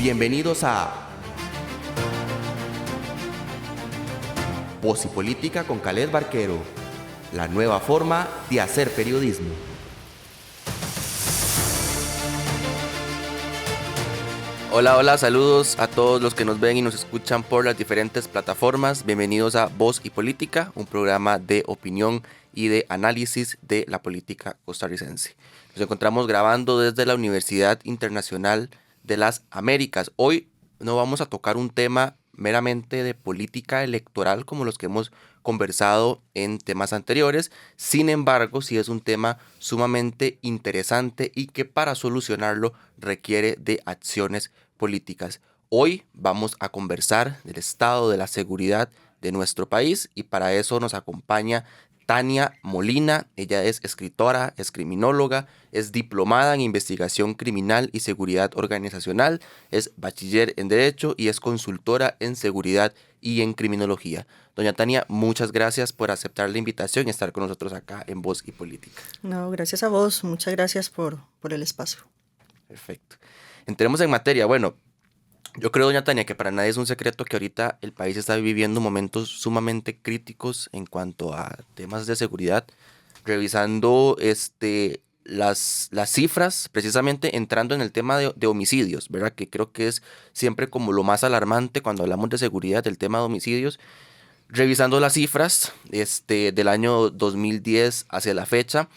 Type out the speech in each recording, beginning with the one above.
Bienvenidos a Voz y Política con Khaled Barquero, la nueva forma de hacer periodismo. Hola, saludos a todos los que nos ven y nos escuchan por las diferentes plataformas. Bienvenidos a Voz y Política, un programa de opinión y de análisis de la política costarricense. Nos encontramos grabando desde la Universidad Internacional de las Américas. Hoy no vamos a tocar un tema meramente de política electoral como los que hemos conversado en temas anteriores. Sin embargo, sí es un tema sumamente interesante y que para solucionarlo requiere de acciones políticas. Hoy vamos a conversar del estado de la seguridad de nuestro país y para eso nos acompaña Tania Molina. Ella es escritora, es criminóloga, es diplomada en investigación criminal y seguridad organizacional, es bachiller en Derecho y es consultora en seguridad y en criminología. Doña Tania, muchas gracias por aceptar la invitación y estar con nosotros acá en Voz y Política. No, gracias a vos, muchas gracias por el espacio. Perfecto. Entremos en materia. Bueno, yo creo, doña Tania, que para nadie es un secreto que ahorita el país está viviendo momentos sumamente críticos en cuanto a temas de seguridad. Revisando las cifras, precisamente entrando en el tema de homicidios, ¿verdad? Que creo que es siempre como lo más alarmante cuando hablamos de seguridad, el tema de homicidios. Revisando las cifras del año 2010 hacia la fecha,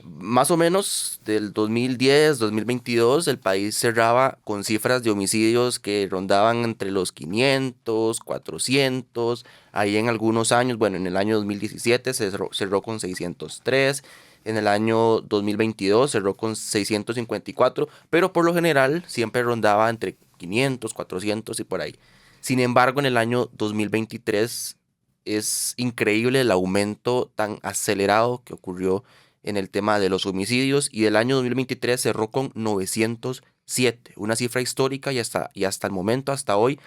más o menos del 2010, 2022, el país cerraba con cifras de homicidios que rondaban entre los 500, 400, ahí en algunos años, bueno, en el año 2017 cerró con 603, en el año 2022 cerró con 654, pero por lo general siempre rondaba entre 500, 400 y por ahí. Sin embargo, en el año 2023 es increíble el aumento tan acelerado que ocurrió en el tema de los homicidios y el año 2023 cerró con 907, una cifra histórica y hasta el momento, hasta hoy,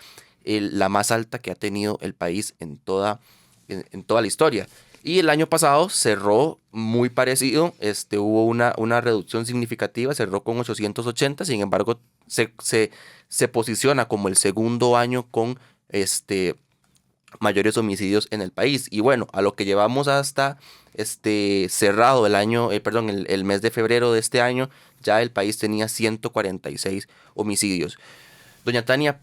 la más alta que ha tenido el país en toda la historia. Y el año pasado cerró muy parecido, hubo una reducción significativa, cerró con 880, sin embargo se posiciona como el segundo año con mayores homicidios en el país. Y bueno, a lo que llevamos hasta cerrado el mes de febrero de este año, ya el país tenía 146 homicidios. Doña Tania,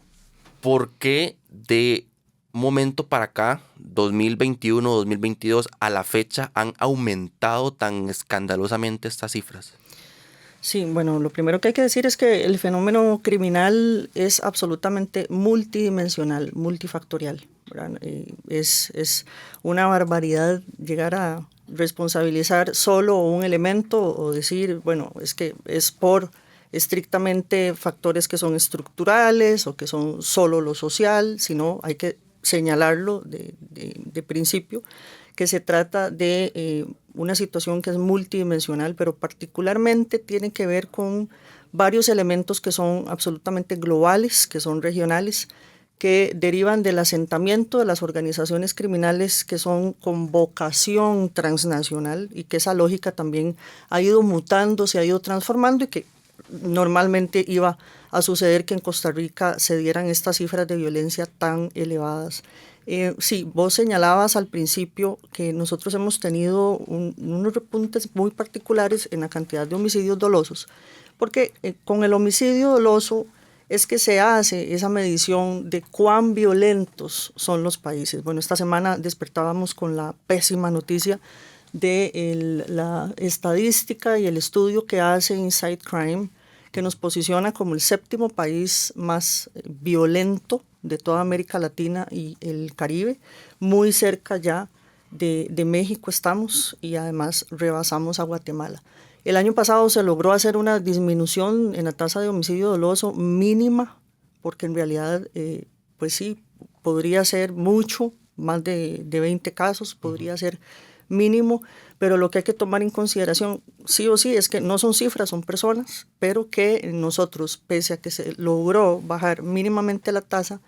¿por qué de un momento para acá, 2021, 2022, a la fecha han aumentado tan escandalosamente estas cifras? Sí, bueno, lo primero que hay que decir es que el fenómeno criminal es absolutamente multidimensional, multifactorial, ¿verdad? Es una barbaridad llegar a responsabilizar solo un elemento o decir, bueno, es que es por estrictamente factores que son estructurales o que son solo lo social, sino hay que señalarlo de principio, que se trata de una situación que es multidimensional, pero particularmente tiene que ver con varios elementos que son absolutamente globales, que son regionales, que derivan del asentamiento de las organizaciones criminales que son con vocación transnacional y que esa lógica también ha ido mutando, se ha ido transformando y que normalmente iba a suceder que en Costa Rica se dieran estas cifras de violencia tan elevadas. Sí, vos señalabas al principio que nosotros hemos tenido unos repuntes muy particulares en la cantidad de homicidios dolosos, porque con el homicidio doloso es que se hace esa medición de cuán violentos son los países. Bueno, esta semana despertábamos con la pésima noticia de la estadística y el estudio que hace Inside Crime, que nos posiciona como el séptimo país más violento de toda América Latina y el Caribe, muy cerca ya de México estamos y además rebasamos a Guatemala. El año pasado se logró hacer una disminución en la tasa de homicidio doloso mínima, porque en realidad, pues sí, podría ser mucho, más de 20 casos, podría ser mínimo, pero lo que hay que tomar en consideración sí o sí es que no son cifras, son personas, pero que nosotros, pese a que se logró bajar mínimamente la tasa,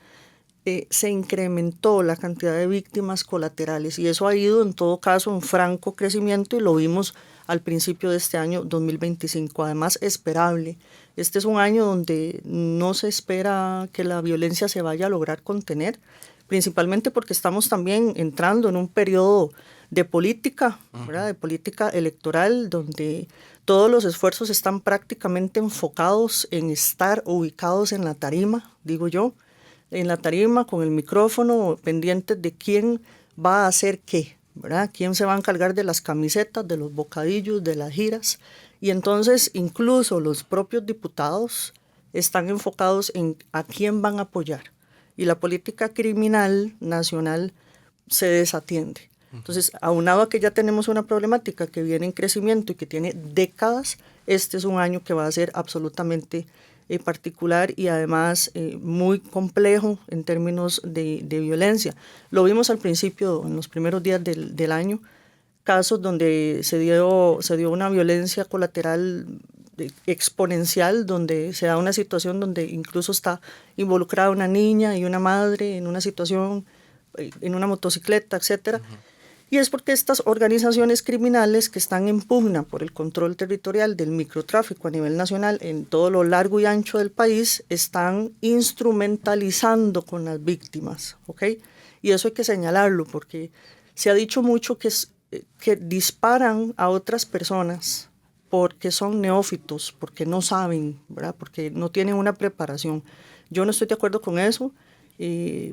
se incrementó la cantidad de víctimas colaterales y eso ha ido en todo caso en franco crecimiento y lo vimos al principio de este año 2025. Además, esperable. Este es un año donde no se espera que la violencia se vaya a lograr contener, principalmente porque estamos también entrando en un periodo de política, ¿verdad? De política electoral, donde todos los esfuerzos están prácticamente enfocados en estar ubicados en la tarima, digo yo, en la tarima con el micrófono, pendientes de quién va a hacer qué, ¿verdad? Quién se va a encargar de las camisetas, de los bocadillos, de las giras. Y entonces incluso los propios diputados están enfocados en a quién van a apoyar. Y la política criminal nacional se desatiende. Entonces, aunado a que ya tenemos una problemática que viene en crecimiento y que tiene décadas, este es un año que va a ser absolutamente particular y además muy complejo en términos de violencia. Lo vimos al principio, en los primeros días del año, casos donde se dio una violencia colateral exponencial, donde se da una situación donde incluso está involucrada una niña y una madre en una situación, en una motocicleta, etcétera. Y es porque estas organizaciones criminales que están en pugna por el control territorial del microtráfico a nivel nacional en todo lo largo y ancho del país están instrumentalizando con las víctimas, ¿ok? Y eso hay que señalarlo porque se ha dicho mucho que disparan a otras personas porque son neófitos, porque no saben, ¿verdad? Porque no tienen una preparación. Yo no estoy de acuerdo con eso.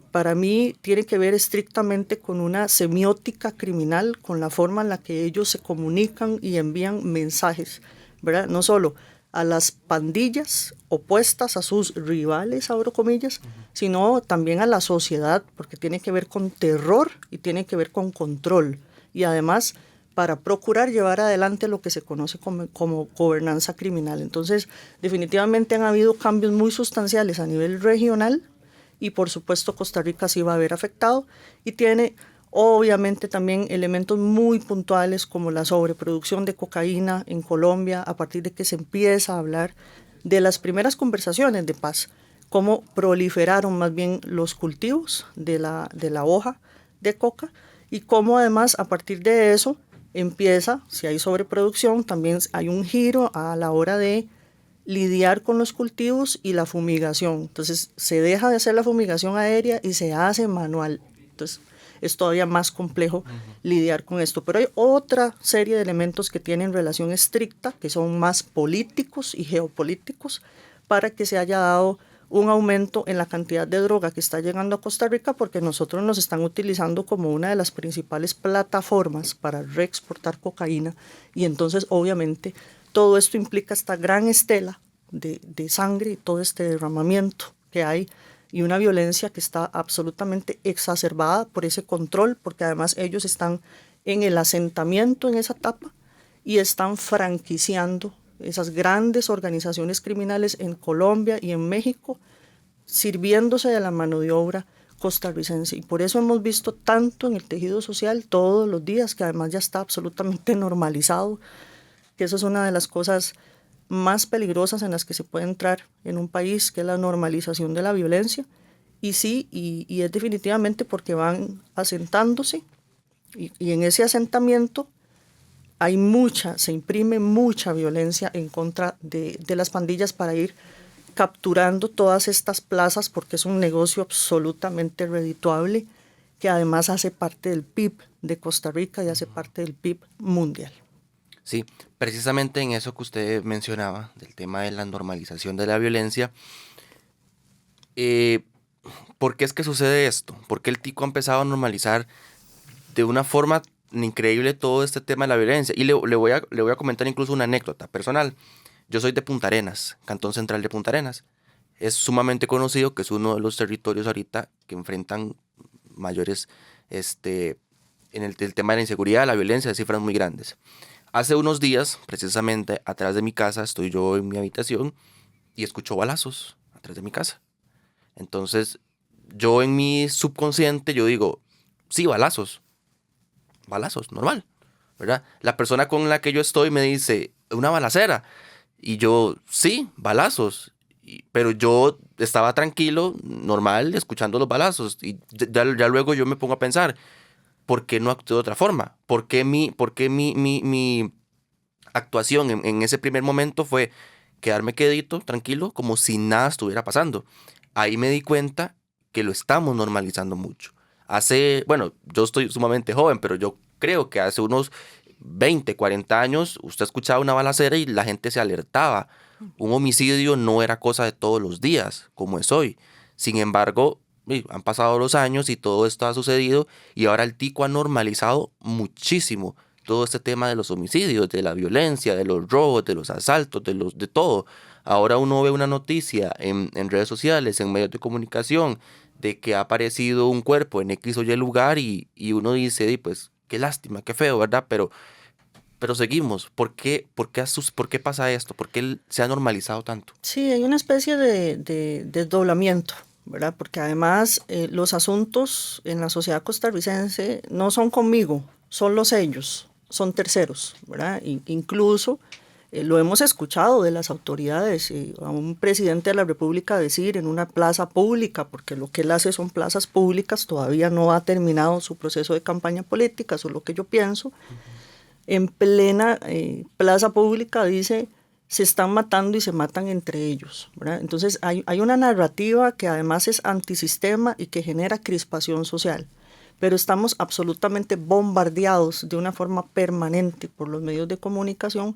Para mí tiene que ver estrictamente con una semiótica criminal, con la forma en la que ellos se comunican y envían mensajes, ¿verdad? No solo a las pandillas opuestas a sus rivales, abro comillas, sino también a la sociedad, porque tiene que ver con terror y tiene que ver con control. Y además, para procurar llevar adelante lo que se conoce como gobernanza criminal. Entonces, definitivamente han habido cambios muy sustanciales a nivel regional, y por supuesto Costa Rica sí va a ver afectado y tiene obviamente también elementos muy puntuales como la sobreproducción de cocaína en Colombia a partir de que se empieza a hablar de las primeras conversaciones de paz, cómo proliferaron más bien los cultivos de la hoja de coca y cómo además a partir de eso empieza, si hay sobreproducción, también hay un giro a la hora de lidiar con los cultivos y la fumigación. Entonces se deja de hacer la fumigación aérea y se hace manual. Entonces es todavía más complejo lidiar con esto. Pero hay otra serie de elementos que tienen relación estricta, que son más políticos y geopolíticos, para que se haya dado un aumento en la cantidad de droga que está llegando a Costa Rica, porque nosotros nos están utilizando como una de las principales plataformas para reexportar cocaína. Y entonces obviamente todo esto implica esta gran estela de sangre y todo este derramamiento que hay y una violencia que está absolutamente exacerbada por ese control, porque además ellos están en el asentamiento en esa etapa y están franquiciando esas grandes organizaciones criminales en Colombia y en México, sirviéndose de la mano de obra costarricense. Y por eso hemos visto tanto en el tejido social todos los días, que además ya está absolutamente normalizado, que eso es una de las cosas más peligrosas en las que se puede entrar en un país, que es la normalización de la violencia. Y sí, y es definitivamente porque van asentándose y en ese asentamiento hay se imprime mucha violencia en contra de las pandillas para ir capturando todas estas plazas, porque es un negocio absolutamente redituable que además hace parte del PIB de Costa Rica y hace parte del PIB mundial. Sí, precisamente en eso que usted mencionaba, del tema de la normalización de la violencia, ¿por qué es que sucede esto? ¿Por qué el tico ha empezado a normalizar de una forma increíble todo este tema de la violencia? Y le voy a comentar incluso una anécdota personal. Yo soy de Punta Arenas, Cantón Central de Punta Arenas. Es sumamente conocido que es uno de los territorios ahorita que enfrentan mayores, en el tema de la inseguridad, la violencia, de cifras muy grandes. Hace unos días, precisamente atrás de mi casa, estoy yo en mi habitación y escucho balazos atrás de mi casa. Entonces, yo en mi subconsciente, yo digo, sí, balazos, normal, ¿verdad? La persona con la que yo estoy me dice, una balacera. Y yo, sí, balazos. Pero yo estaba tranquilo, normal, escuchando los balazos. Y ya luego yo me pongo a pensar, ¿por qué no actué de otra forma? ¿Por qué mi actuación en ese primer momento fue quedarme quedito, tranquilo, como si nada estuviera pasando. Ahí me di cuenta que lo estamos normalizando mucho. Bueno, yo estoy sumamente joven, pero yo creo que hace unos 20, 40 años usted escuchaba una balacera y la gente se alertaba. Un homicidio no era cosa de todos los días, como es hoy. Sin embargo, han pasado los años y todo esto ha sucedido y ahora el tico ha normalizado muchísimo todo este tema de los homicidios, de la violencia, de los robos, de los asaltos, de todo. Ahora uno ve una noticia en redes sociales, en medios de comunicación, de que ha aparecido un cuerpo en X o Y lugar y uno dice, pues, qué lástima, qué feo, ¿verdad? Pero seguimos. ¿Por qué pasa esto? ¿Por qué se ha normalizado tanto? Sí, hay una especie de desdoblamiento, ¿verdad? Porque además los asuntos en la sociedad costarricense no son conmigo, son los ellos, son terceros, ¿verdad? Incluso lo hemos escuchado de las autoridades, a un presidente de la República decir en una plaza pública, porque lo que él hace son plazas públicas, todavía no ha terminado su proceso de campaña política, eso es lo que yo pienso. En plena plaza pública dice, se están matando y se matan entre ellos, ¿verdad? Entonces hay una narrativa que además es antisistema y que genera crispación social, pero estamos absolutamente bombardeados de una forma permanente por los medios de comunicación,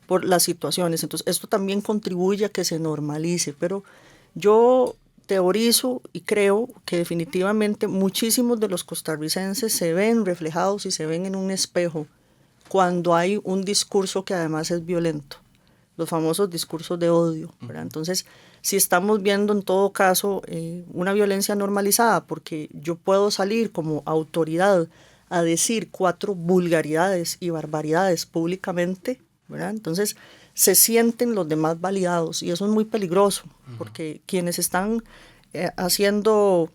por las situaciones. Entonces esto también contribuye a que se normalice, pero yo teorizo y creo que definitivamente muchísimos de los costarricenses se ven reflejados y se ven en un espejo cuando hay un discurso que además es violento, los famosos discursos de odio, ¿verdad? Entonces, si estamos viendo en todo caso una violencia normalizada, porque yo puedo salir como autoridad a decir 4 vulgaridades y barbaridades públicamente, ¿verdad? Entonces, se sienten los demás validados y eso es muy peligroso, porque quienes están haciendo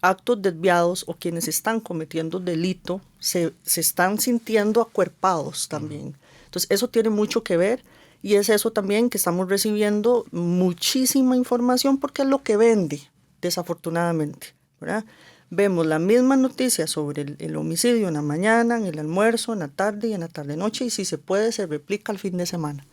actos desviados o quienes están cometiendo delito se están sintiendo acuerpados también. Entonces eso tiene mucho que ver y es eso también que estamos recibiendo muchísima información porque es lo que vende, desafortunadamente, ¿verdad? Vemos la misma noticia sobre el homicidio en la mañana, en el almuerzo, en la tarde y en la tarde-noche y si se puede se replica el fin de semana.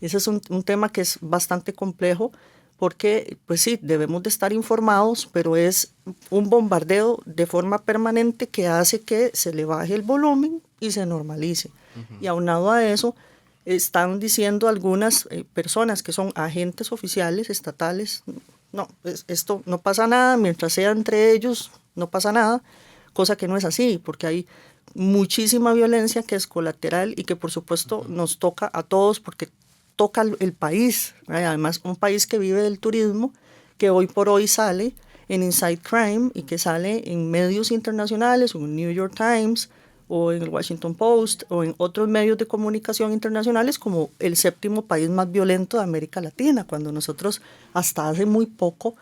Ese es un tema que es bastante complejo porque, pues sí, debemos de estar informados, pero es un bombardeo de forma permanente que hace que se le baje el volumen y se normalice. Y aunado a eso, están diciendo algunas personas que son agentes oficiales estatales, no, esto no pasa nada, mientras sea entre ellos, no pasa nada, cosa que no es así, porque hay muchísima violencia que es colateral y que por supuesto nos toca a todos porque toca el país, ¿verdad? Además un país que vive del turismo, que hoy por hoy sale en Inside Crime y que sale en medios internacionales, o en New York Times, o en el Washington Post, o en otros medios de comunicación internacionales como el 7º país más violento de América Latina, cuando nosotros hasta hace muy poco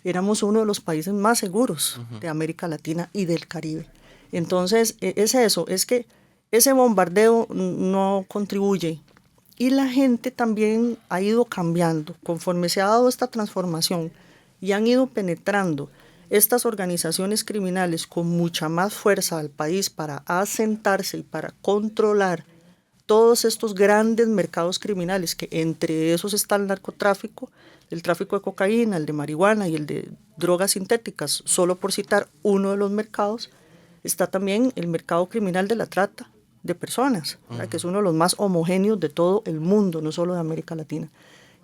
éramos uno de los países más seguros de América Latina y del Caribe. Entonces es eso, es que ese bombardeo no contribuye. Y la gente también ha ido cambiando conforme se ha dado esta transformación y han ido penetrando estas organizaciones criminales con mucha más fuerza al país para asentarse y para controlar todos estos grandes mercados criminales, que entre esos está el narcotráfico, el tráfico de cocaína, el de marihuana y el de drogas sintéticas, solo por citar uno de los mercados. Está también el mercado criminal de la trata de personas, que es uno de los más homogéneos de todo el mundo, no solo de América Latina.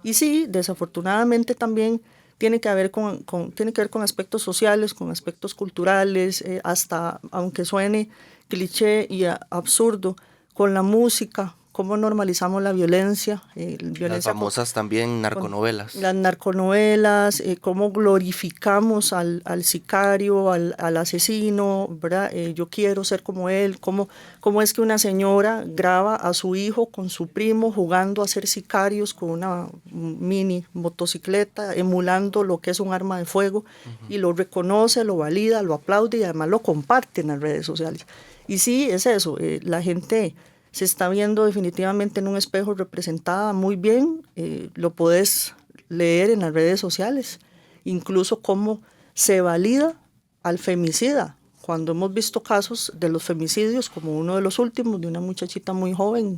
Y sí, desafortunadamente también tiene que ver con aspectos sociales, con aspectos culturales, hasta, aunque suene cliché y absurdo, con la música, cómo normalizamos la violencia. Las famosas también narconovelas. Las narconovelas, cómo glorificamos al sicario, al asesino, ¿verdad? Yo quiero ser como él, cómo es que una señora graba a su hijo con su primo jugando a ser sicarios con una mini motocicleta, emulando lo que es un arma de fuego, y lo reconoce, lo valida, lo aplaude y además lo comparte en las redes sociales. Y sí, es eso, la gente se está viendo definitivamente en un espejo representada muy bien, lo podés leer en las redes sociales, incluso cómo se valida al femicida cuando hemos visto casos de los femicidios, como uno de los últimos, de una muchachita muy joven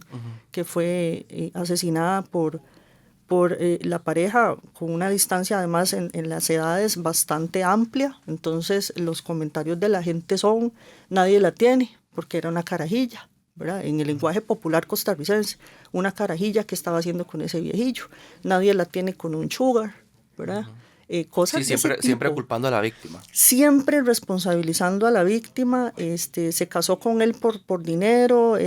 que fue asesinada por la pareja con una distancia además en las edades bastante amplia. Entonces los comentarios de la gente son: nadie la tiene porque era una carajilla, ¿verdad? En el lenguaje popular costarricense, una carajilla que estaba haciendo con ese viejillo, nadie la tiene con un sugar, ¿verdad? Cosas Sí, de ese siempre tipo. culpando a la víctima. Siempre responsabilizando a la víctima, se casó con él por dinero,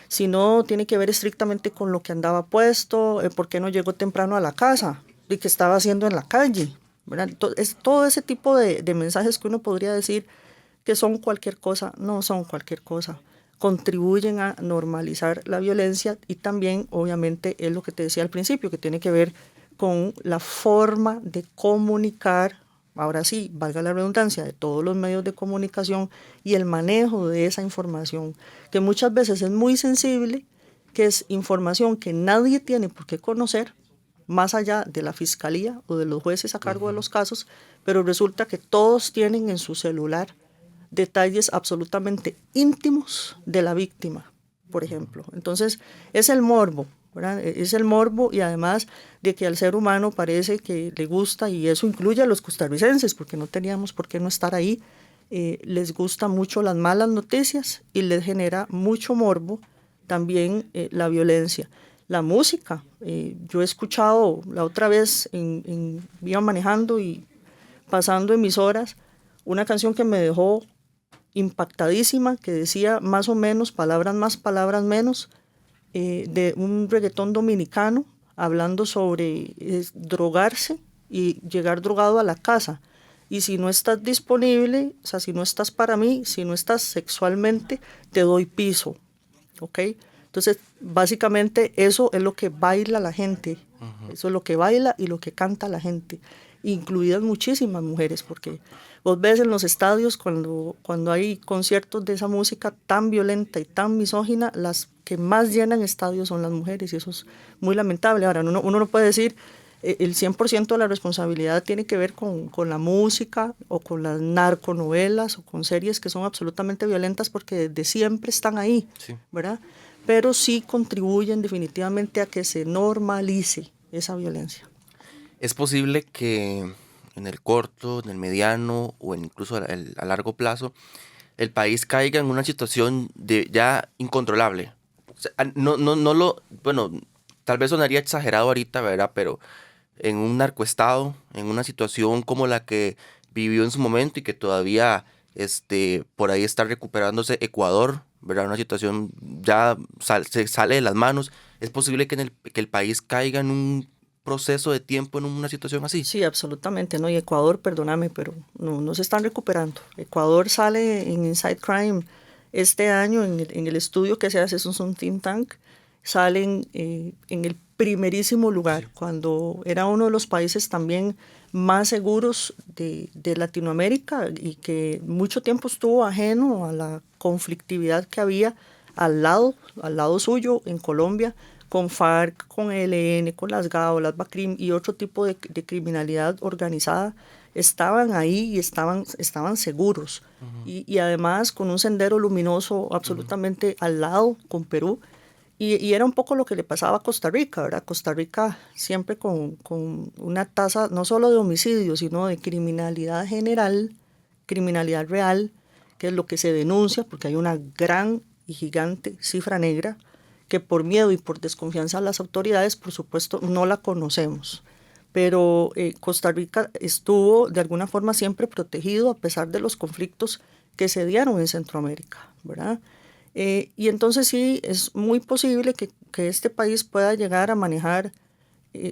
si no tiene que ver estrictamente con lo que andaba puesto, por qué no llegó temprano a la casa y qué estaba haciendo en la calle, ¿verdad? Es todo ese tipo de mensajes que uno podría decir que son cualquier cosa, no son cualquier cosa, contribuyen a normalizar la violencia y también obviamente es lo que te decía al principio, que tiene que ver con la forma de comunicar, ahora sí, valga la redundancia, de todos los medios de comunicación y el manejo de esa información, que muchas veces es muy sensible, que es información que nadie tiene por qué conocer, más allá de la fiscalía o de los jueces a cargo de los casos, pero resulta que todos tienen en su celular detalles absolutamente íntimos de la víctima, por ejemplo. Entonces, es el morbo, ¿verdad? Es el morbo y además de que al ser humano parece que le gusta, y eso incluye a los costarricenses, porque no teníamos por qué no estar ahí, les gusta mucho las malas noticias y les genera mucho morbo también la violencia. La música, yo he escuchado la otra vez, iba manejando y pasando emisoras, una canción que me dejó impactadísima, que decía más o menos, palabras más, palabras menos, de un reggaetón dominicano hablando sobre drogarse y llegar drogado a la casa. Y si no estás disponible, o sea, si no estás para mí, si no estás sexualmente, te doy piso, ¿ok? Entonces, básicamente eso es lo que baila la gente, eso es lo que baila y lo que canta la gente, incluidas muchísimas mujeres, porque vos ves en los estadios cuando hay conciertos de esa música tan violenta y tan misógina, las que más llenan estadios son las mujeres y eso es muy lamentable. Ahora, uno no puede decir el 100% de la responsabilidad tiene que ver con la música o con las narconovelas o con series que son absolutamente violentas porque desde siempre están ahí, Sí. ¿verdad? Pero sí contribuyen definitivamente a que se normalice esa violencia. Es posible que en el corto, en el mediano o incluso a largo plazo el país caiga en una situación de ya incontrolable. O sea, bueno, tal vez sonaría exagerado ahorita, ¿verdad? Pero en un narcoestado, en una situación como la que vivió en su momento y que todavía por ahí está recuperándose Ecuador, ¿verdad? Una situación ya se sale de las manos. Es posible que el país caiga en un proceso de tiempo en una situación así. Sí, absolutamente, ¿no? Y Ecuador, perdóname, pero no se están recuperando. Ecuador sale en Inside Crime este año, en el estudio que se hace, eso es un think tank, salen en el primerísimo lugar, cuando era uno de los países también más seguros de Latinoamérica y que mucho tiempo estuvo ajeno a la conflictividad que había al lado suyo en Colombia, con FARC, con ELN, con las GAO, las BACRIM y otro tipo de criminalidad organizada, estaban ahí y estaban seguros. Y además con un sendero luminoso absolutamente al lado con Perú. Y era un poco lo que le pasaba a Costa Rica, ¿verdad? Costa Rica siempre con una tasa no solo de homicidios, sino de criminalidad general, criminalidad real, que es lo que se denuncia, porque hay una gran y gigante cifra negra que por miedo y por desconfianza a las autoridades, por supuesto, no la conocemos. Pero Costa Rica estuvo de alguna forma siempre protegido a pesar de los conflictos que se dieron en Centroamérica, ¿verdad? Y entonces sí, es muy posible que este país pueda llegar a manejar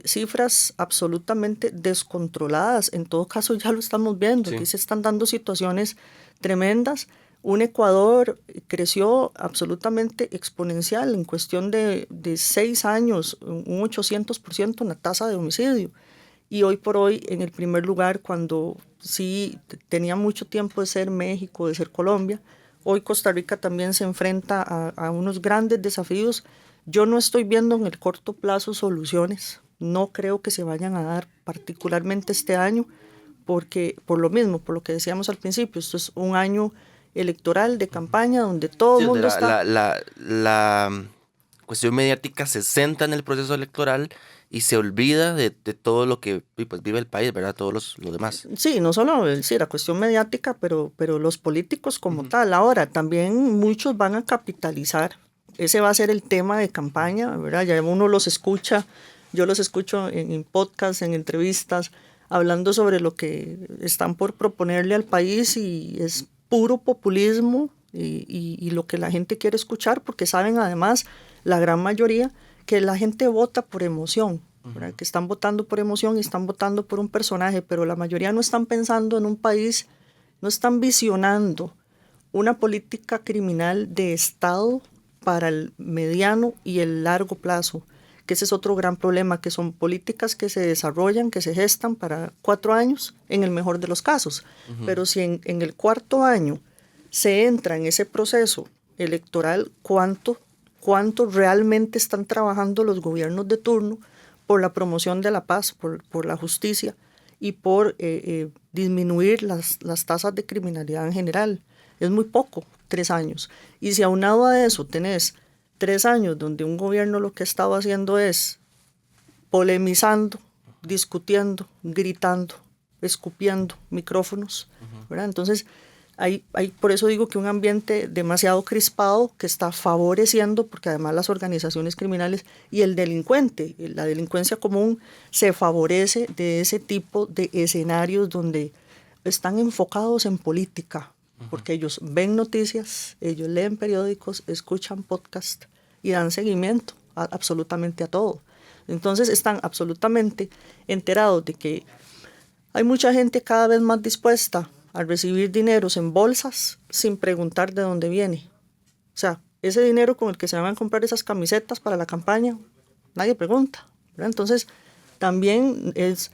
cifras absolutamente descontroladas. En todo caso, ya lo estamos viendo. Sí. Aquí se están dando situaciones tremendas. Un Ecuador creció absolutamente exponencial en cuestión de 6 años, un 800% en la tasa de homicidio. Y hoy por hoy en el primer lugar, cuando sí tenía mucho tiempo de ser México, de ser Colombia, hoy Costa Rica también se enfrenta a unos grandes desafíos. Yo no estoy viendo en el corto plazo soluciones, no creo que se vayan a dar particularmente este año, porque por lo mismo, por lo que decíamos al principio, esto es un año electoral de campaña donde todo Sí, el donde mundo está... la cuestión mediática se centra en el proceso electoral y se olvida de todo lo que pues, vive el país, ¿verdad? Todos los demás. Sí, no solo sí, la cuestión mediática, pero los políticos como tal. Ahora, también muchos van a capitalizar. Ese va a ser el tema de campaña, ¿verdad? Ya uno los escucha, yo los escucho en podcasts, en entrevistas, hablando sobre lo que están por proponerle al país y es puro populismo y lo que la gente quiere escuchar, porque saben además, la gran mayoría, que la gente vota por emoción, ¿verdad? Que están votando por emoción y están votando por un personaje, pero la mayoría no están pensando en un país, no están visionando una política criminal de Estado para el mediano y el largo plazo, que ese es otro gran problema, que son políticas que se desarrollan, que se gestan para 4 años, en el mejor de los casos. Pero si en el cuarto año se entra en ese proceso electoral, ¿cuánto realmente están trabajando los gobiernos de turno por la promoción de la paz, por la justicia y por disminuir las tasas de criminalidad en general? Es muy poco, 3 años. Y si aunado a eso tenés 3 años donde un gobierno lo que ha estado haciendo es polemizando, discutiendo, gritando, escupiendo micrófonos, ¿verdad? Entonces, hay, por eso digo que un ambiente demasiado crispado que está favoreciendo, porque además las organizaciones criminales y el delincuente, la delincuencia común, se favorece de ese tipo de escenarios donde están enfocados en política, porque ellos ven noticias, ellos leen periódicos, escuchan podcasts y dan seguimiento absolutamente a todo. Entonces están absolutamente enterados de que hay mucha gente cada vez más dispuesta a recibir dineros en bolsas sin preguntar de dónde viene. O sea, ese dinero con el que se van a comprar esas camisetas para la campaña, nadie pregunta, ¿verdad? Entonces, también es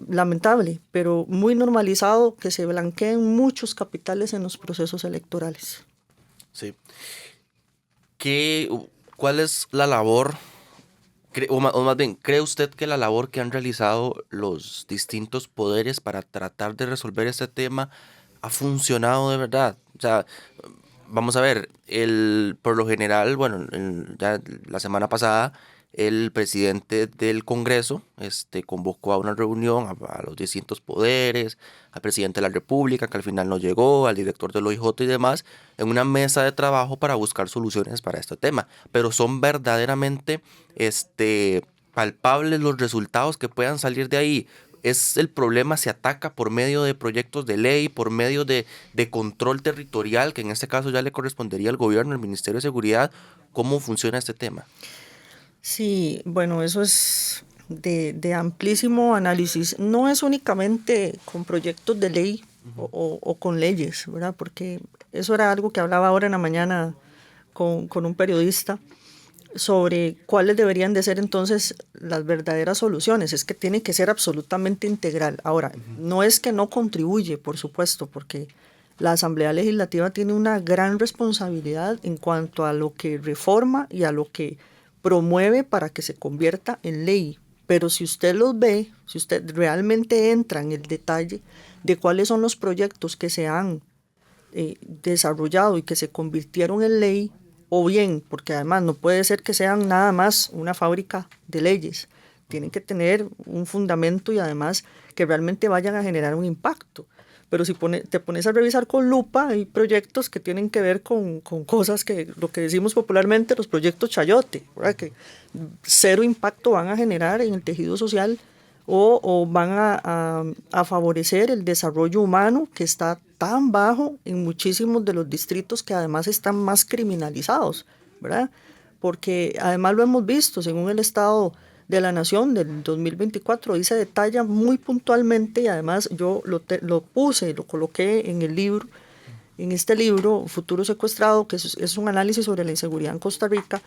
lamentable, pero muy normalizado que se blanqueen muchos capitales en los procesos electorales. Sí. ¿Cuál es la labor, o más bien, cree usted que la labor que han realizado los distintos poderes para tratar de resolver este tema ha funcionado de verdad? O sea, vamos a ver, por lo general, bueno, ya la semana pasada, el presidente del Congreso convocó a una reunión a los distintos poderes, al presidente de la República, que al final no llegó, al director del OIJ y demás, en una mesa de trabajo para buscar soluciones para este tema. Pero son verdaderamente palpables los resultados que puedan salir de ahí. El problema se ataca por medio de proyectos de ley, por medio de control territorial, que en este caso ya le correspondería al gobierno, al Ministerio de Seguridad. ¿Cómo funciona este tema? Sí, bueno, eso es de amplísimo análisis. No es únicamente con proyectos de ley o con leyes, ¿verdad? Porque eso era algo que hablaba ahora en la mañana con un periodista sobre cuáles deberían de ser entonces las verdaderas soluciones. Es que tiene que ser absolutamente integral. Ahora, no es que no contribuye, por supuesto, porque la Asamblea Legislativa tiene una gran responsabilidad en cuanto a lo que reforma y a lo que promueve para que se convierta en ley. Pero si usted los ve, si usted realmente entra en el detalle de cuáles son los proyectos que se han desarrollado y que se convirtieron en ley, o bien, porque además no puede ser que sean nada más una fábrica de leyes, tienen que tener un fundamento y además que realmente vayan a generar un impacto. Pero si te pones a revisar con lupa, hay proyectos que tienen que ver con cosas que, lo que decimos popularmente, los proyectos chayote, ¿verdad? Que cero impacto van a generar en el tejido social o van a favorecer el desarrollo humano que está tan bajo en muchísimos de los distritos que además están más criminalizados, ¿verdad? Porque además lo hemos visto, según el Estado de la Nación del 2024, ahí se detalla muy puntualmente y además yo lo puse, lo coloqué en el libro, en este libro, Futuro Secuestrado, que es un análisis sobre la inseguridad en Costa Rica,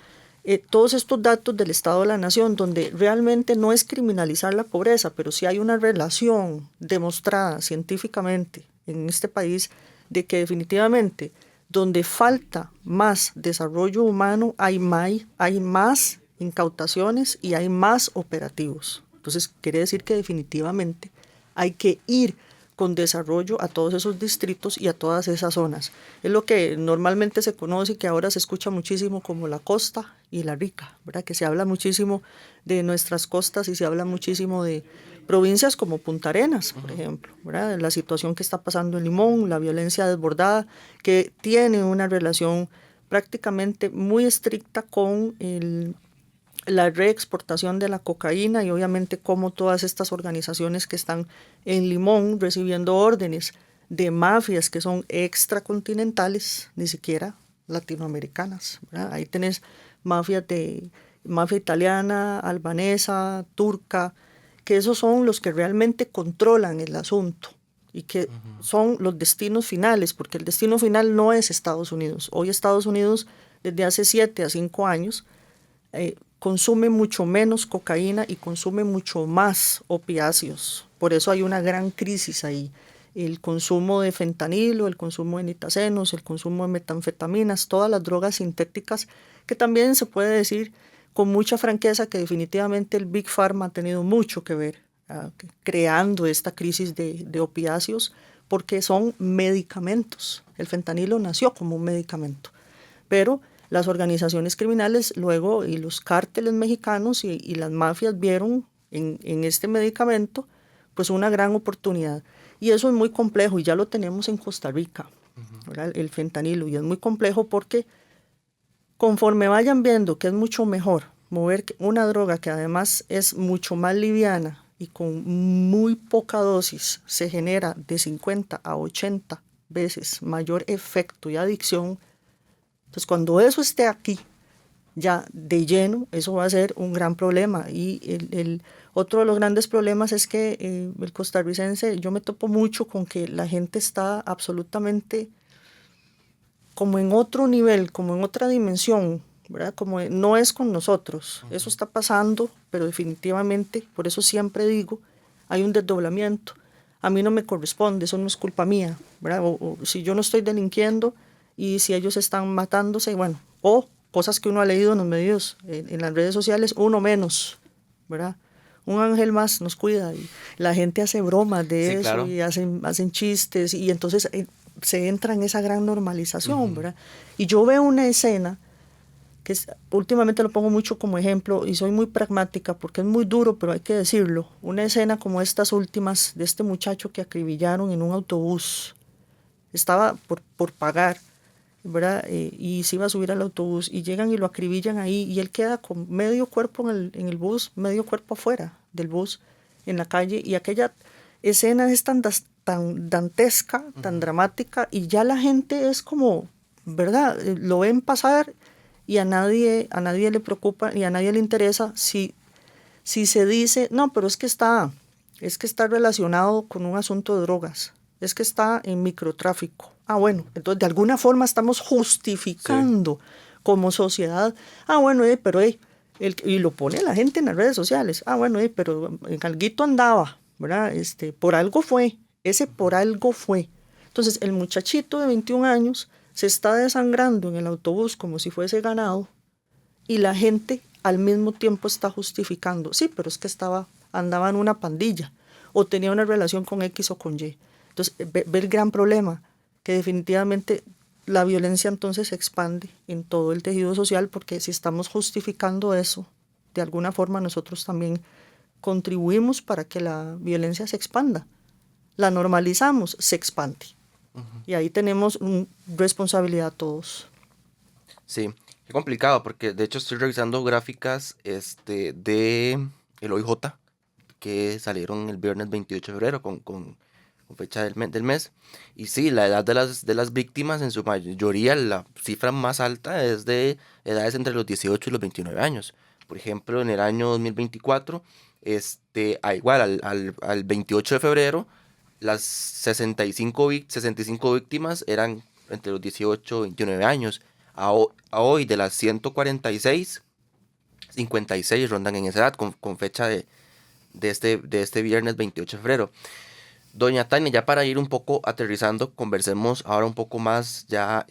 todos estos datos del Estado de la Nación, donde realmente no es criminalizar la pobreza, pero sí hay una relación demostrada científicamente en este país de que definitivamente donde falta más desarrollo humano hay más incautaciones y hay más operativos. Entonces quiere decir que definitivamente hay que ir con desarrollo a todos esos distritos y a todas esas zonas. Es lo que normalmente se conoce y que ahora se escucha muchísimo como la costa y la rica, ¿verdad? Que se habla muchísimo de nuestras costas y se habla muchísimo de provincias como Punta Arenas, por ejemplo, ¿verdad? La situación que está pasando en Limón, la violencia desbordada, que tiene una relación prácticamente muy estricta con la reexportación de la cocaína y obviamente cómo todas estas organizaciones que están en Limón recibiendo órdenes de mafias que son extracontinentales, ni siquiera latinoamericanas, ¿verdad? Ahí tenés mafia italiana, albanesa, turca, que esos son los que realmente controlan el asunto y que son los destinos finales, porque el destino final no es Estados Unidos. Hoy Estados Unidos, desde hace 7 a 5 años, consume mucho menos cocaína y consume mucho más opiáceos. Por eso hay una gran crisis ahí. El consumo de fentanilo, el consumo de nitazenos, el consumo de metanfetaminas, todas las drogas sintéticas, que también se puede decir con mucha franqueza que definitivamente el Big Pharma ha tenido mucho que ver creando esta crisis de opiáceos, porque son medicamentos. El fentanilo nació como un medicamento, pero las organizaciones criminales luego y los cárteles mexicanos y las mafias vieron en este medicamento pues una gran oportunidad. Y eso es muy complejo y ya lo tenemos en Costa Rica, ¿verdad? El fentanilo. Y es muy complejo porque conforme vayan viendo que es mucho mejor mover una droga que además es mucho más liviana y con muy poca dosis se genera de 50 a 80 veces mayor efecto y adicción. Entonces, cuando eso esté aquí, ya de lleno, eso va a ser un gran problema. Y otro de los grandes problemas es que el costarricense, yo me topo mucho con que la gente está absolutamente como en otro nivel, como en otra dimensión, ¿verdad? Como no es con nosotros. Eso está pasando, pero definitivamente, por eso siempre digo, hay un desdoblamiento. A mí no me corresponde, eso no es culpa mía, ¿verdad? O si yo no estoy delinquiendo y si ellos están matándose, bueno, o cosas que uno ha leído en los medios, en las redes sociales, uno menos, ¿verdad? Un ángel más nos cuida y la gente hace bromas de Sí, eso claro. y hacen chistes y entonces se entra en esa gran normalización, ¿verdad? Y yo veo una escena que últimamente lo pongo mucho como ejemplo y soy muy pragmática porque es muy duro, pero hay que decirlo. Una escena como estas últimas de este muchacho que acribillaron en un autobús. Estaba por pagar, ¿verdad? Y se iba a subir al autobús y llegan y lo acribillan ahí y él queda con medio cuerpo en el bus, medio cuerpo afuera del bus, en la calle. Y aquella escena es tan dantesca, tan dramática y ya la gente es como, ¿verdad? Lo ven pasar y a nadie le preocupa y a nadie le interesa si se dice, no, pero es que está relacionado con un asunto de drogas, es que está en microtráfico. Ah, bueno, entonces de alguna forma estamos Sí. justificando como sociedad. Ah, bueno, pero y lo pone la gente en las redes sociales. Ah, bueno, pero en alguito andaba, ¿verdad? Por algo fue, ese por algo fue. Entonces el muchachito de 21 años se está desangrando en el autobús como si fuese ganado y la gente al mismo tiempo está justificando, sí, pero es que andaba en una pandilla o tenía una relación con X o con Y. Entonces, ve el gran problema, que definitivamente la violencia entonces se expande en todo el tejido social porque si estamos justificando eso, de alguna forma nosotros también contribuimos para que la violencia se expanda. La normalizamos, se expande. Y ahí tenemos responsabilidad todos. Sí, qué complicado, porque de hecho estoy revisando gráficas de el OIJ que salieron el viernes 28 de febrero con fecha del mes. Y sí, la edad de las víctimas, en su mayoría, la cifra más alta es de edades entre los 18 y los 29 años. Por ejemplo, en el año 2024, igual al 28 de febrero, las 65 víctimas eran entre los 18 y 29 años. A hoy, de las 146, 56 rondan en esa edad, con fecha de este viernes 28 de febrero. Doña Tania, ya para ir un poco aterrizando, conversemos ahora un poco más, ya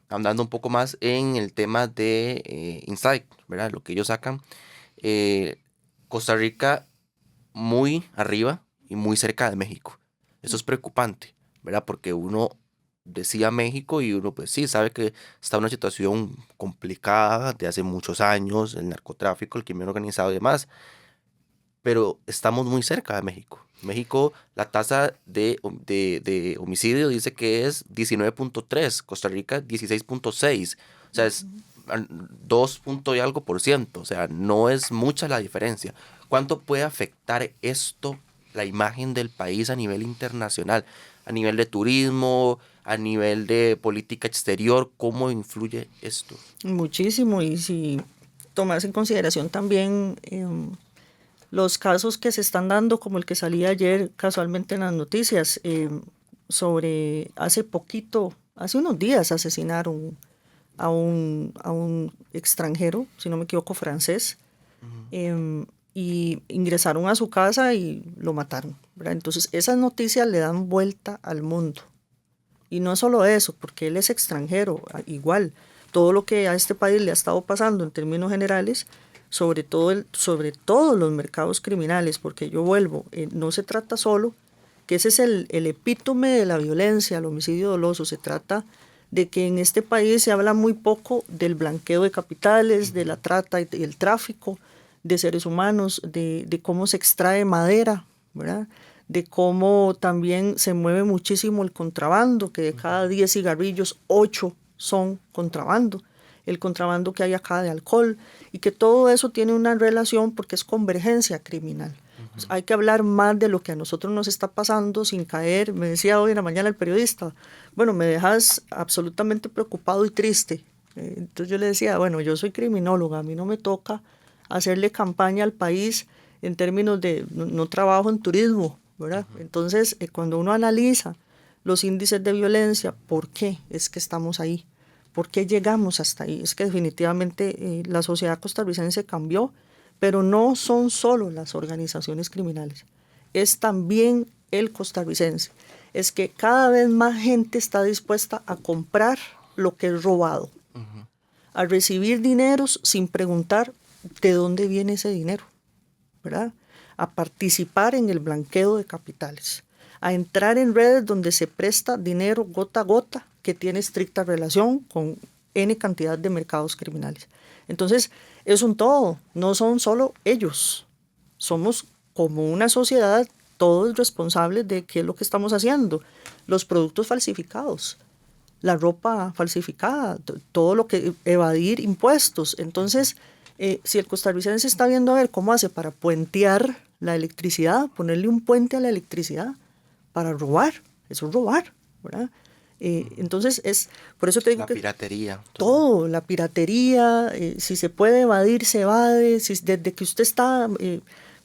andando un poco más en el tema de Insight, ¿verdad? Lo que ellos sacan. Costa Rica muy arriba y muy cerca de México. Eso es preocupante, ¿verdad? Porque uno decía México y uno pues sí sabe que está en una situación complicada de hace muchos años, el narcotráfico, el crimen organizado y demás, pero estamos muy cerca de México. México, la tasa de homicidio dice que es 19.3, Costa Rica 16.6, o sea, es 2 punto y algo por ciento, o sea, no es mucha la diferencia. ¿Cuánto puede afectar esto la imagen del país a nivel internacional, a nivel de turismo, a nivel de política exterior? ¿Cómo influye esto? Muchísimo, y si tomas en consideración también los casos que se están dando, como el que salía ayer casualmente en las noticias, sobre hace unos días asesinaron a un extranjero, si no me equivoco, francés, y ingresaron a su casa y lo mataron, ¿verdad? Entonces esas noticias le dan vuelta al mundo. Y no solo eso, porque él es extranjero, igual, todo lo que a este país le ha estado pasando en términos generales, sobre todo los mercados criminales, porque yo vuelvo, no se trata solo, que ese es el epítome de la violencia, el homicidio doloso, se trata de que en este país se habla muy poco del blanqueo de capitales, de la trata y el tráfico de seres humanos, de cómo se extrae madera, ¿verdad? De cómo también se mueve muchísimo el contrabando, que de cada 10 cigarrillos, 8 son contrabando, el contrabando que hay acá de alcohol, y que todo eso tiene una relación porque es convergencia criminal. Pues hay que hablar más de lo que a nosotros nos está pasando sin caer. Me decía hoy en la mañana el periodista, bueno, me dejas absolutamente preocupado y triste. Entonces yo le decía, bueno, yo soy criminóloga, a mí no me toca hacerle campaña al país en términos de, no trabajo en turismo, ¿verdad? Entonces, cuando uno analiza los índices de violencia, ¿por qué es que estamos ahí? ¿Por qué llegamos hasta ahí? Es que definitivamente la sociedad costarricense cambió, pero no son solo las organizaciones criminales, es también el costarricense. Es que cada vez más gente está dispuesta a comprar lo que es robado, a recibir dineros sin preguntar de dónde viene ese dinero, ¿verdad? A participar en el blanqueo de capitales, a entrar en redes donde se presta dinero gota a gota que tiene estricta relación con N cantidad de mercados criminales. Entonces, es un todo, no son solo ellos, somos como una sociedad todos responsables de qué es lo que estamos haciendo. Los productos falsificados, la ropa falsificada, todo lo que evadir impuestos. Entonces, si el costarricense está viendo a ver cómo hace para puentear la electricidad, ponerle un puente a la electricidad para robar, eso es robar, ¿verdad? Entonces, por eso te digo La que piratería. todo, la piratería, si se puede evadir, se evade, desde que usted está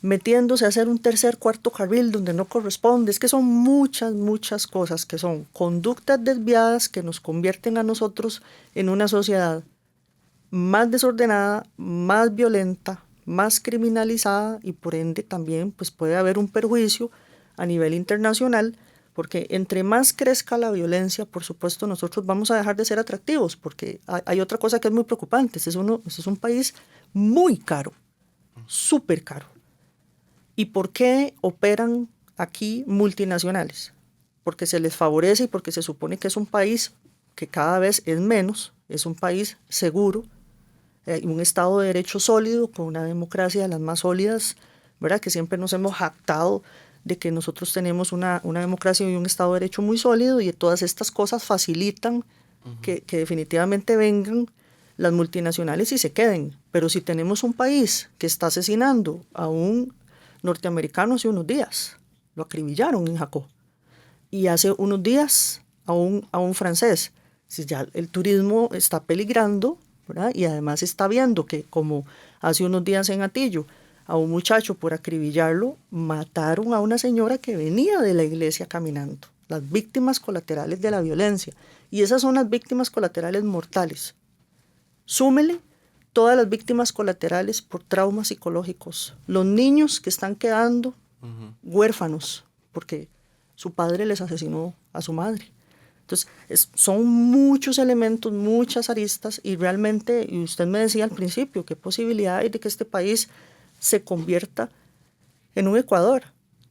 metiéndose a hacer un tercer, cuarto carril donde no corresponde, es que son muchas cosas que son conductas desviadas que nos convierten a nosotros en una sociedad más desordenada, más violenta, más criminalizada, y por ende también pues puede haber un perjuicio a nivel internacional, porque entre más crezca la violencia, por supuesto nosotros vamos a dejar de ser atractivos, porque hay otra cosa que es muy preocupante. Este es un país muy caro, súper caro. ¿Y por qué operan aquí multinacionales? Porque se les favorece y porque se supone que es un país que cada vez es menos, es un país seguro, un Estado de Derecho sólido, con una democracia de las más sólidas, ¿verdad? Que siempre nos hemos jactado de que nosotros tenemos una democracia y un Estado de Derecho muy sólido, y todas estas cosas facilitan que definitivamente vengan las multinacionales y se queden. Pero si tenemos un país que está asesinando a un norteamericano hace unos días, lo acribillaron en Jacó, y hace unos días a un francés, si ya el turismo está peligrando, ¿verdad? Y además está viendo que, como hace unos días en Atillo, a un muchacho por acribillarlo, mataron a una señora que venía de la iglesia caminando, las víctimas colaterales de la violencia. Y esas son las víctimas colaterales mortales. Súmele todas las víctimas colaterales por traumas psicológicos, los niños que están quedando huérfanos porque su padre les asesinó a su madre. Entonces, son muchos elementos, muchas aristas, y realmente, y usted me decía al principio, qué posibilidad hay de que este país se convierta en un Ecuador.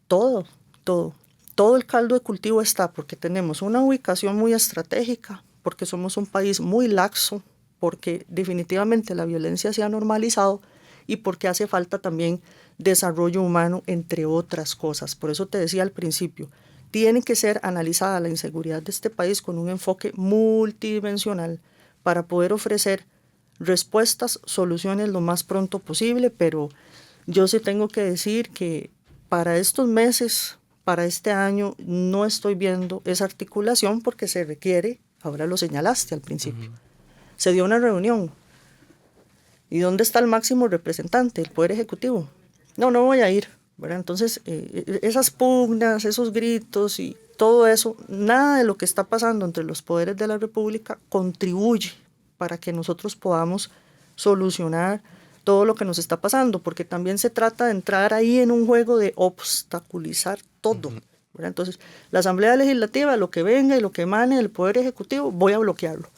Todo, todo. Todo el caldo de cultivo está porque tenemos una ubicación muy estratégica, porque somos un país muy laxo, porque definitivamente la violencia se ha normalizado y porque hace falta también desarrollo humano, entre otras cosas. Por eso te decía al principio, tiene que ser analizada la inseguridad de este país con un enfoque multidimensional para poder ofrecer respuestas, soluciones lo más pronto posible, pero yo sí tengo que decir que para estos meses, para este año, no estoy viendo esa articulación porque se requiere, ahora lo señalaste al principio, se dio una reunión. ¿Y dónde está el máximo representante, el Poder Ejecutivo? No, no voy a ir, ¿verdad? Entonces, esas pugnas, esos gritos y todo eso, nada de lo que está pasando entre los poderes de la República contribuye para que nosotros podamos solucionar todo lo que nos está pasando, porque también se trata de entrar ahí en un juego de obstaculizar todo, ¿verdad? Entonces, la Asamblea Legislativa, lo que venga y lo que emane del Poder Ejecutivo, voy a bloquearlo.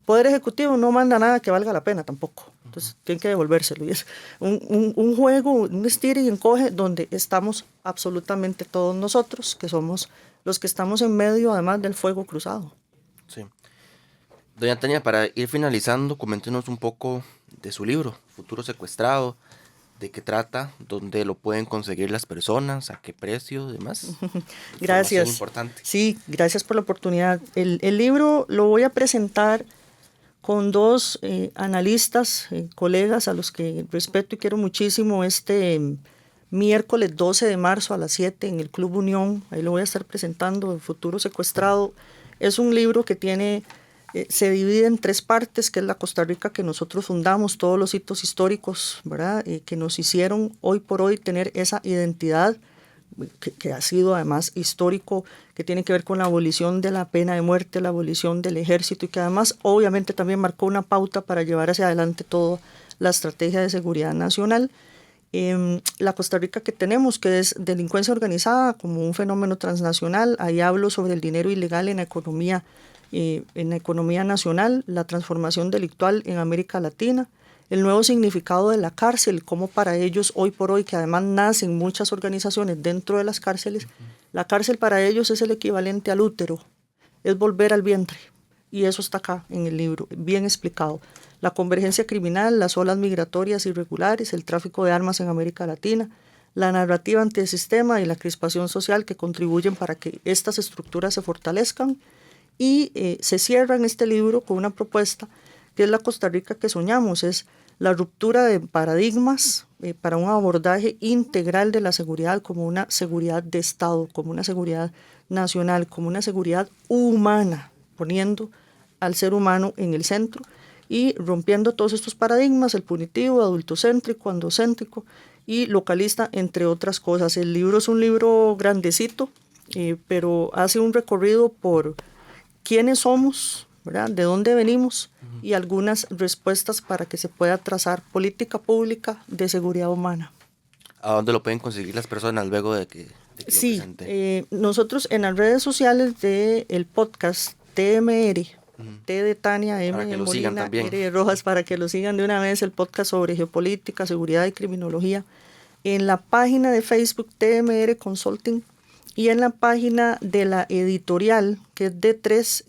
Poder Ejecutivo no manda nada que valga la pena tampoco. Entonces, tienen que devolvérselo. Y es un juego, un estira y encoge donde estamos absolutamente todos nosotros, que somos los que estamos en medio, además del fuego cruzado. Sí. Doña Tania, para ir finalizando, coméntenos un poco de su libro, Futuro Secuestrado, de qué trata, dónde lo pueden conseguir las personas, a qué precio, demás. Gracias. Importante. Sí, gracias por la oportunidad. El libro lo voy a presentar con dos analistas, colegas a los que respeto y quiero muchísimo, miércoles 12 de marzo a las 7 en el Club Unión. Ahí lo voy a estar presentando, El Futuro Secuestrado. Es un libro que se divide en 3 partes, que es la Costa Rica que nosotros fundamos, todos los hitos históricos, ¿verdad? Que nos hicieron hoy por hoy tener esa identidad, que ha sido además histórico, que tiene que ver con la abolición de la pena de muerte, la abolición del ejército y que además obviamente también marcó una pauta para llevar hacia adelante toda la estrategia de seguridad nacional. La Costa Rica que tenemos, que es delincuencia organizada como un fenómeno transnacional, ahí hablo sobre el dinero ilegal en la economía nacional, la transformación delictual en América Latina, el nuevo significado de la cárcel, como para ellos hoy por hoy, que además nacen muchas organizaciones dentro de las cárceles, la cárcel para ellos es el equivalente al útero, es volver al vientre, y eso está acá en el libro, bien explicado. La convergencia criminal, las olas migratorias irregulares, el tráfico de armas en América Latina, la narrativa antisistema y la crispación social que contribuyen para que estas estructuras se fortalezcan, y se cierra en este libro con una propuesta que es la Costa Rica que soñamos, es la ruptura de paradigmas para un abordaje integral de la seguridad como una seguridad de Estado, como una seguridad nacional, como una seguridad humana, poniendo al ser humano en el centro y rompiendo todos estos paradigmas, el punitivo, adultocéntrico, androcéntrico y localista, entre otras cosas. El libro es un libro grandecito, pero hace un recorrido por quiénes somos, ¿verdad? De dónde venimos y algunas respuestas para que se pueda trazar política pública de seguridad humana. ¿A dónde lo pueden conseguir las personas luego de que lo presente? Nosotros en las redes sociales del podcast TMR, T de Tania, M de Molina, R de Rojas, para que lo sigan de una vez, el podcast sobre geopolítica, seguridad y criminología, en la página de Facebook TMR Consulting, y en la página de la editorial, que es D3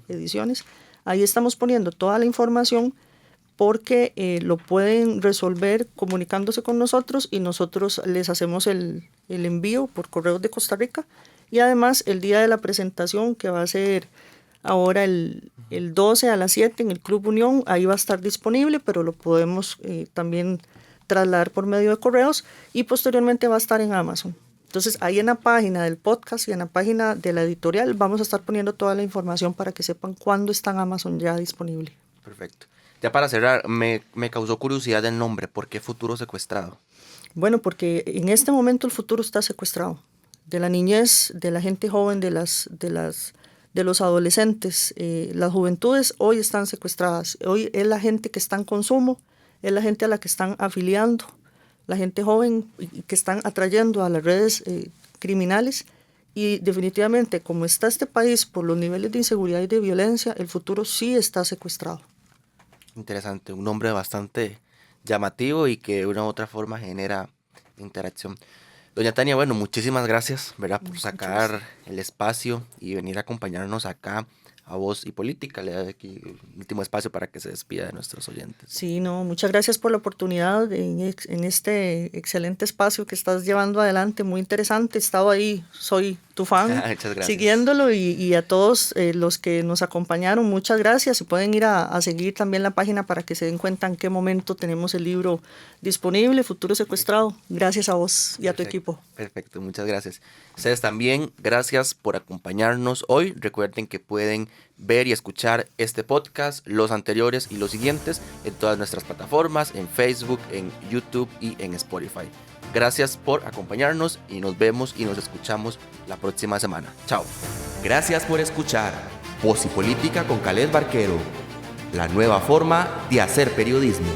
Ediciones, ahí estamos poniendo toda la información porque lo pueden resolver comunicándose con nosotros y nosotros les hacemos el envío por correos de Costa Rica. Y además el día de la presentación, que va a ser ahora el 12 a las 7 en el Club Unión, ahí va a estar disponible, pero lo podemos también trasladar por medio de correos y posteriormente va a estar en Amazon. Entonces ahí en la página del podcast y en la página de la editorial vamos a estar poniendo toda la información para que sepan cuándo está en Amazon ya disponible. Perfecto. Ya para cerrar, me causó curiosidad el nombre. ¿Por qué Futuro Secuestrado? Bueno, porque en este momento el futuro está secuestrado. De la niñez, de la gente joven, de los adolescentes, las juventudes hoy están secuestradas. Hoy es la gente que está en consumo, es la gente a la que están afiliando, la gente joven que están atrayendo a las redes criminales, y definitivamente como está este país por los niveles de inseguridad y de violencia, el futuro sí está secuestrado. Interesante, un nombre bastante llamativo y que de una u otra forma genera interacción. Doña Tania, bueno, muchísimas gracias, ¿verdad? Por Mucho sacar gusto. el espacio y venir a acompañarnos acá a Voz y Política. Le doy aquí el último espacio para que se despida de nuestros oyentes. Sí, no, muchas gracias por la oportunidad en este excelente espacio que estás llevando adelante, muy interesante. He estado ahí, soy tu fan, Muchas gracias. siguiéndolo y a todos los que nos acompañaron, muchas gracias. Y pueden ir a seguir también la página para que se den cuenta en qué momento tenemos el libro disponible, Futuro Secuestrado. Gracias a vos y a tu Perfecto, equipo. perfecto, muchas gracias. Ustedes también, gracias por acompañarnos hoy. Recuerden que pueden ver y escuchar este podcast, los anteriores y los siguientes en todas nuestras plataformas, en Facebook, en YouTube y en Spotify. Gracias por acompañarnos y nos vemos y nos escuchamos la próxima semana. Chao. Gracias por escuchar Voz y Política con Caled Barquero, la nueva forma de hacer periodismo.